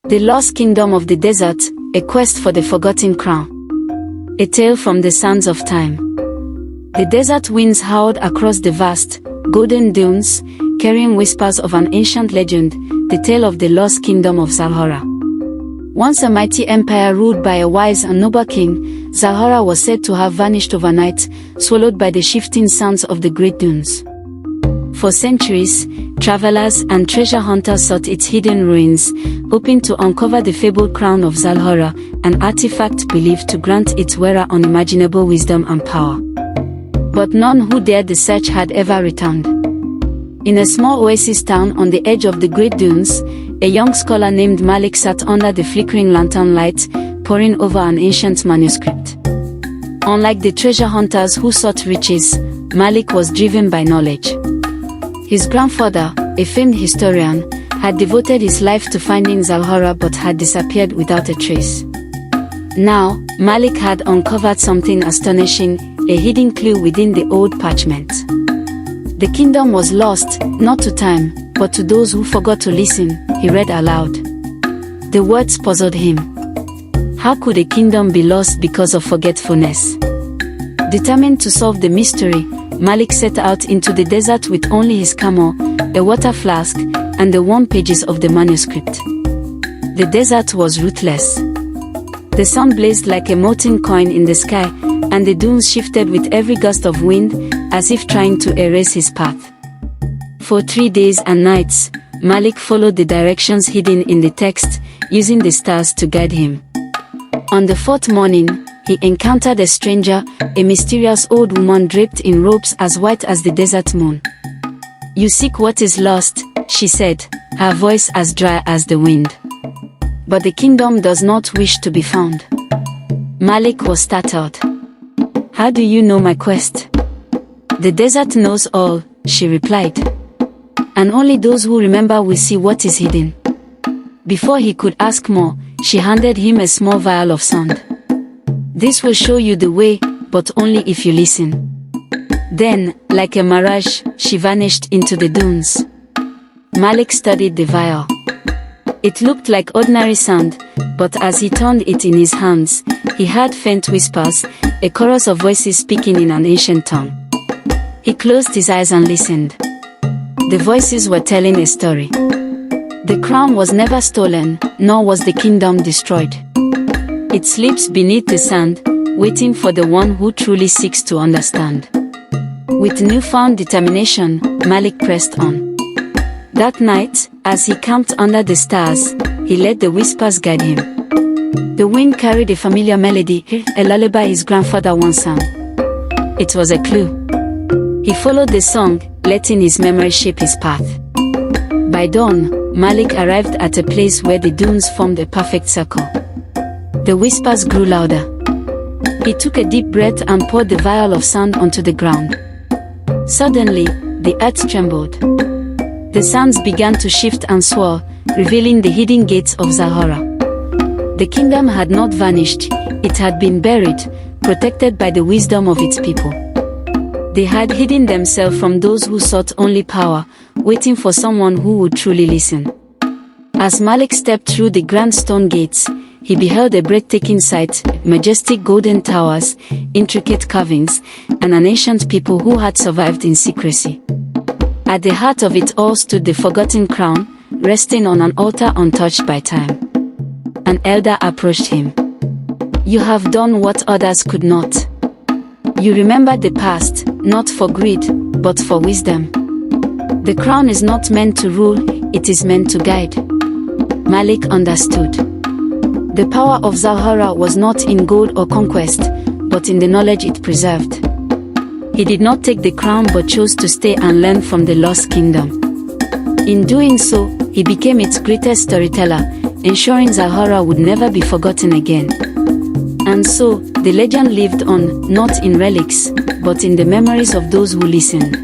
The Lost Kingdom of the Desert, a quest for the forgotten crown. A tale from the sands of time. The desert winds howled across the vast, golden dunes, carrying whispers of an ancient legend, the tale of the lost kingdom of Zalhara. Once a mighty empire ruled by a wise and noble king, Zalhara was said to have vanished overnight, swallowed by the shifting sands of the great dunes. For centuries, travelers and treasure hunters sought its hidden ruins, hoping to uncover the fabled crown of Zalhara, an artifact believed to grant its wearer unimaginable wisdom and power. But none who dared the search had ever returned. In a small oasis town on the edge of the Great Dunes, a young scholar named Malik sat under the flickering lantern light, poring over an ancient manuscript. Unlike the treasure hunters who sought riches, Malik was driven by knowledge. His grandfather, a famed historian, had devoted his life to finding Zalhara but had disappeared without a trace. Now, Malik had uncovered something astonishing, a hidden clue within the old parchment. The kingdom was lost, not to time, but to those who forgot to listen, he read aloud. The words puzzled him. How could a kingdom be lost because of forgetfulness? Determined to solve the mystery, Malik set out into the desert with only his camel, a water flask, and the worn pages of the manuscript. The desert was ruthless. The sun blazed like a molten coin in the sky, and the dunes shifted with every gust of wind, as if trying to erase his path. For 3 days and nights, Malik followed the directions hidden in the text, using the stars to guide him. On the 4th morning, he encountered a stranger, a mysterious old woman draped in robes as white as the desert moon. "You seek what is lost," she said, her voice as dry as the wind. "But the kingdom does not wish to be found." Malik was startled. "How do you know my quest?" "The desert knows all," she replied. "And only those who remember will see what is hidden." Before he could ask more, she handed him a small vial of sand. "This will show you the way, but only if you listen." Then, like a mirage, she vanished into the dunes. Malik studied the vial. It looked like ordinary sand, but as he turned it in his hands, he heard faint whispers, a chorus of voices speaking in an ancient tongue. He closed his eyes and listened. The voices were telling a story. The crown was never stolen, nor was the kingdom destroyed. It sleeps beneath the sand, waiting for the one who truly seeks to understand. With newfound determination, Malik pressed on. That night, as he camped under the stars, he let the whispers guide him. The wind carried a familiar melody, a lullaby his grandfather once sang. It was a clue. He followed the song, letting his memory shape his path. By dawn, Malik arrived at a place where the dunes formed a perfect circle. The whispers grew louder. He took a deep breath and poured the vial of sand onto the ground. Suddenly, the earth trembled. The sands began to shift and swirl, revealing the hidden gates of Zalhara. The kingdom had not vanished, it had been buried, protected by the wisdom of its people. They had hidden themselves from those who sought only power, waiting for someone who would truly listen. As Malik stepped through the grand stone gates, he beheld a breathtaking sight, majestic golden towers, intricate carvings, and an ancient people who had survived in secrecy. At the heart of it all stood the forgotten crown, resting on an altar untouched by time. An elder approached him. "You have done what others could not. You remembered the past, not for greed, but for wisdom. The crown is not meant to rule, it is meant to guide." Malik understood. The power of Zalhara was not in gold or conquest, but in the knowledge it preserved. He did not take the crown but chose to stay and learn from the lost kingdom. In doing so, he became its greatest storyteller, ensuring Zalhara would never be forgotten again. And so, the legend lived on, not in relics, but in the memories of those who listened.